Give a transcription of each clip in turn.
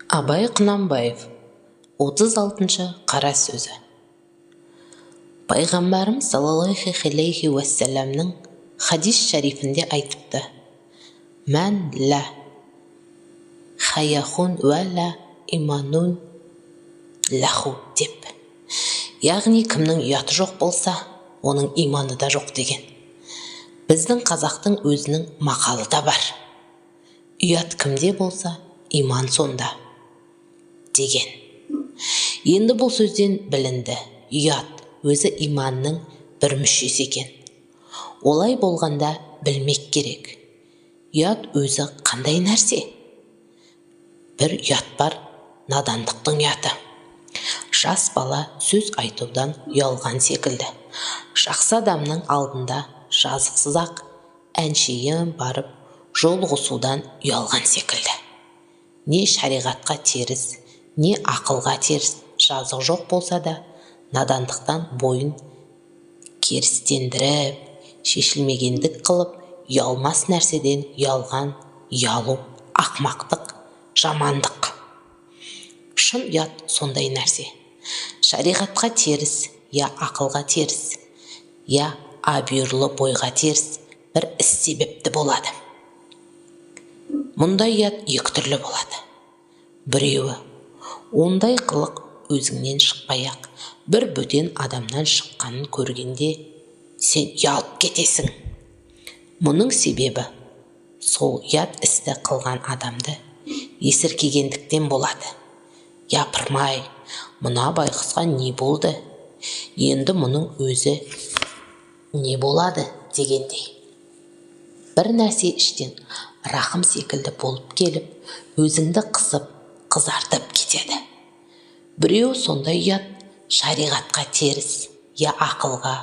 Абай Құнанбаев 36-шы қара сөзі. Пайғамбарымыз саллаллаху алейхи уассаламның хадис шарифінде айтыпты: мән ла хаяхун ва ла иманун лаху деп. Яғни кімнің ұяты жоқ болса, оның иманы да жоқ деген. Біздің қазақтың өзінің мақалы да бар: ұят кімде болса, иман сонда деген. Енді бұл сөзден білінді, ұят өзі иманның бір мүшесі екен. Олай болғанда білмек керек, ұят өзі қандай нәрсе? Бір ұят бар, надандықтың ұяты. Жас бала сөз айтудан ұялған секілді. Жақсы адамның алдында жазықсыз-ақ әншейін барып жолығысудан ұялған секілді. Не шариғатқа теріс, не ақылға теріс жазық жоқ болса да, надандықтан бойын керістендіріп, шешілмегендік қылып, ұялмас нәрседен ұялған, ұялу ақмақтық, жамандық. Шын ұят сондай нәрсе. Шариғатқа теріс, я ақылға теріс, я абүйірлі бойға теріс бір іс себепті болады. Мұндай ұят екі түрлі болады. Біреуі, ондай қылық өзіңнен шықпай-ақ бір бөтен адамнан шыққанын көргенде сен ұялып кетесің. Мұның себебі сол ұят істі қылған адамды есіркегендіктен болады. Япырмай, мына байқұсқа не болды? Енді мұның өзі не болады дегендей. Бір нәрсе іштен рахым секілді болып келіп, өзіңді қысып, қызартып кетеді. Біреу сондай ұят шариғатқа теріс, я ақылға,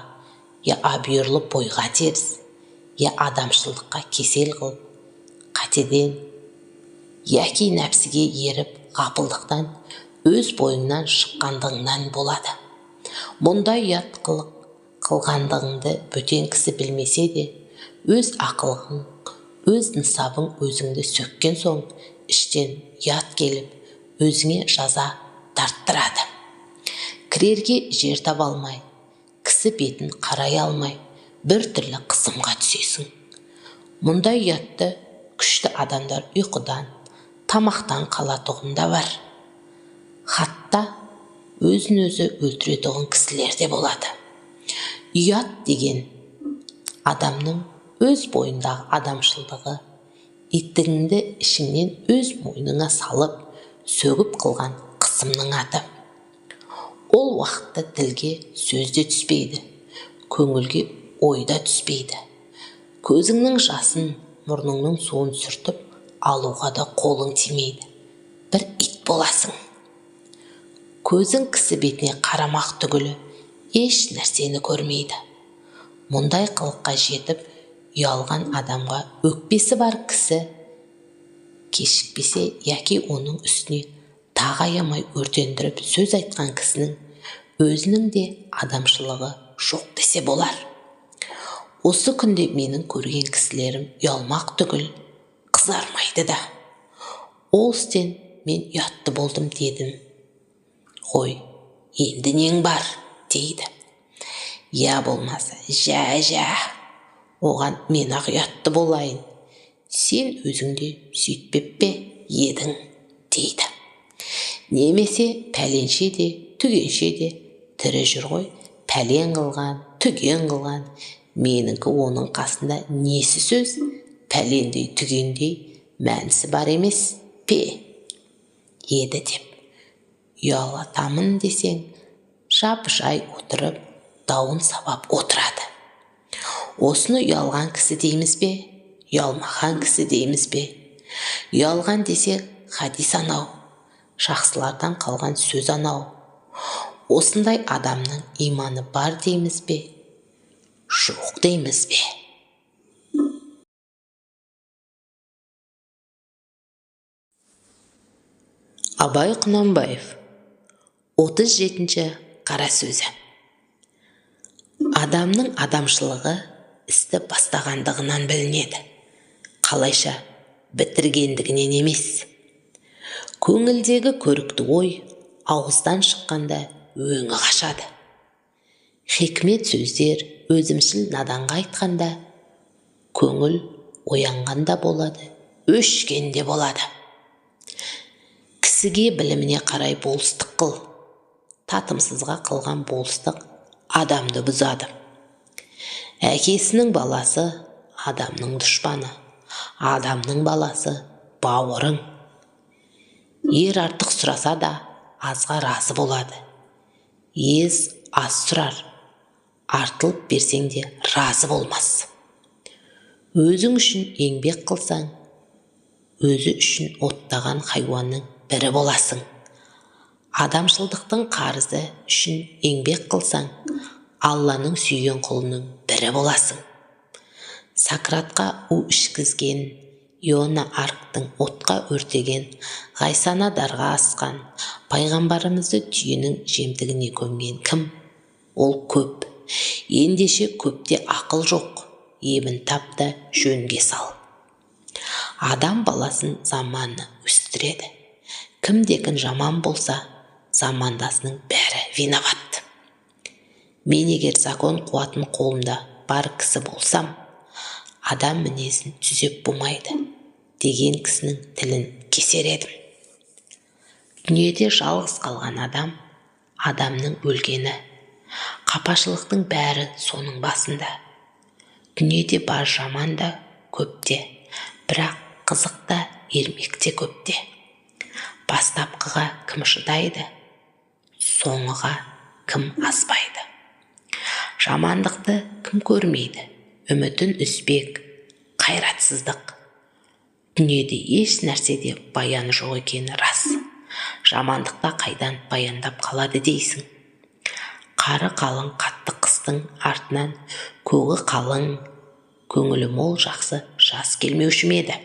я абүйірлі бойға теріс, я адамшылыққа кесел қылып, қатеден, яки нәпсіге еріп, ғапылдықтан, өз бойыңнан шыққандығыңнан болады. Мұндай ұят қылғандығыңды бөтен кісі білмесе де, өз ақылың, өз нысабың өзіңді сөккен соң, іштен ұят келіп, өзіңе жаза тарттырады. Кірерге жер таба алмай, кісі бетін қарай алмай, бір түрлі қысымға түсесің. Мұндай ұятты күшті адамдар ұйқыдан, тамақтан қалатұғын да бар. Хатта өзін-өзі өлтіретұғын кісілер де болады. Ұят деген адамның өз бойындағы адамшылдығы, иттігіңді ішіңнен өз мойныңа салып, сөгіп қылған қысымның аты. Ол уақытта тілге сөзде түспейді, көңілге ойда түспейді. Көзіңнің жасын, мұрныңның суын сүртіп, алуға да қолың тимейді. Бір ит боласың. Көзің кісі бетіне қарамақ түгілі, еш нәрсені көрмейді. Мұндай қылыққа жетіп, ұялған адамға өкпесі бар кісі кешікпесе, яки оның үстіне тағы аямай өртендіріп сөз айтқан кісінің өзінің де адамшылығы жоқ десе болар. Осы күнде менің көрген кісілерім ұялмақ түгіл, қызармайды да. Ол істен мен ұятты болдым дедім ғой, енді нең бар дейді. Я болмаса, жә, оған мен ақ ұятты болайын, сен өзіңде сөйтпеп пе едің дейді. Немесе пәленше де, түгенше де тірі жүр ғой, пәлен қылған, түген қылған, меніңкі оның қасында несі сөз, пәлендей, түгендей мәнісі бар емес пе еді деп. Ұялатамын десең, жап-жай отырып, дауын сабап отырады. Осыны ұялған кісі дейміз бе, ұялмаған кісі дейміз бе? Ұялған десе хадис анау, жақсылардан қалған сөз анау. Осындай адамның иманы бар дейміз бе, жоқ дейміз бе? Абай Құнанбаев 37-ші қара сөзі. Адамның адамшылығы істі бастағандығынан білінеді, қалайша бітіргендігінен емес. Көңілдегі көрікті ой ауыздан шыққанда өңі қашады. Хикмет сөздер өзімшіл наданға айтқанда, көңіл оянғанда болады, өшкенде болады. Кісіге біліміне қарай болыстық қыл, татымсызға қылған болыстық адамды бұзады. Әкесінің баласы адамның дұшпаны, адамның баласы бауырың. Ер артық сұраса да азға разы болады. Ез аз сұрар, артылып берсең де разы болмас. Өзің үшін еңбек қылсаң, өзі үшін оттаған хайуанның бірі боласың. Адамшылдықтың қарызы үшін еңбек қылсаң, Алланың сүйген құлының бірі боласың. Сократқа у ішкізген, Иона арктың отқа өртеген, Ғайсана дарға асқан, пайғамбарымызды түйенің жемтігіне көмген кім? Ол көп. Ендеше көпте ақыл жоқ, емін тап та жөнге сал. Адам баласын заманы өстіреді. Кімде-кім жаман болса, замандасының бәрі виноват. Мен егер закон қуатын қолымда бар кісі болсам, адам мінезін түзеп болмайды деген кісінің тілін кесер едім. Дүниеде жалғыз қалған адамның өлгені, қапашылықтың бәрі соның басында. Дүниеде бар жаман да көпте, бірақ қызық та ермекте көпте. Бастапқыға кім шыдайды, соңыға кім аспайды. Жамандықты кім көрмейді, үмітін үзбек, қайратсыздық. Дүниеде еш нәрседе баяны жоқ екені рас. Жамандықта қайдан баяндап қалады дейсің. Қары қалың қатты қыстың артынан көгі қалың, көңілі мол жақсы жас келмеуші ме еді.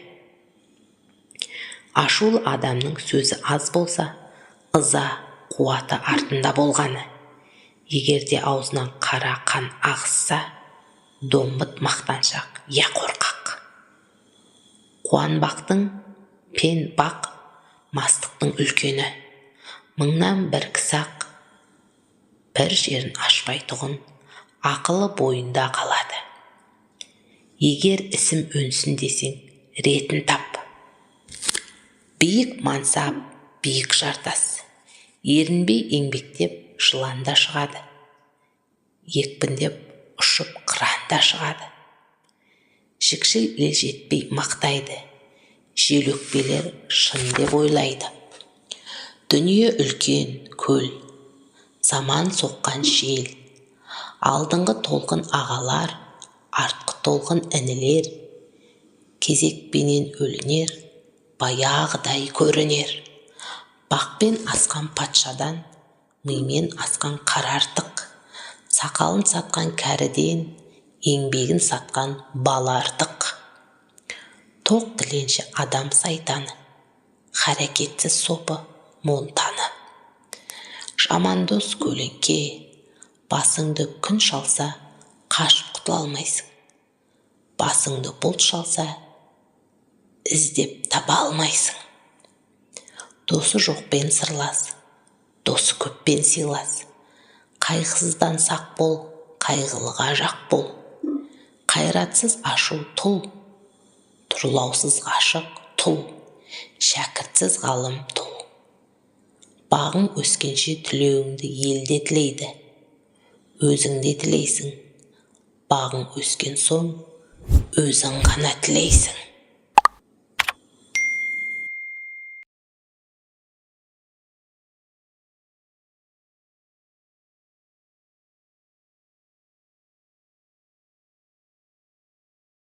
Ашулы адамның сөзі аз болса, ыза қуаты артында болғаны. Егерде аузынан қара қан ағызса, домбыт мақтаншақ, я қорқақ. Қуанбақтың пен бақ мастықтың үлкені. Мыңнан бір кісақ, бір жерін ашпай тұғын, ақылы бойында қалады. Егер ісім өнсін десең, ретін тап. Биік мансап, биік жартас. Ерінбей еңбектеп жыланда шығады. Екпіндеп ұшып қыранда шығады. Жікшіл ел жетпей мақтайды, жел өкпелер шын деп ойлайды. Дүние үлкен көл, заман соққан жел, алдыңғы толқын ағалар, артқы толқын інілер, кезекпенен өлінер, баяғыдай көрінер. Бақпен асқан патшадан, мимен асқан қара артық, сақалын сатқан кәріден, еңбегін сатқан бала артық. Тоқ тіленші адам сайтаны, харекетсіз сопы монтаны. Жамандос көлеңке, басыңды күн шалса, қашып құтыла алмайсың. Басыңды бұлт шалса, іздеп таба алмайсың. Досы жоқпен сырлас, досы көппен сыйлас. Қайғысыздан сақ бол, қайғылыға жақ бол. Қайратсыз ашу тұл, тұрлаусыз ғашық тұл, шәкіртсіз ғалым тұл. Бағың өскенше тілеуіңді елде тілейді, өзіңде тілейсің. Бағың өскен соң, өзің ғана тілейсің.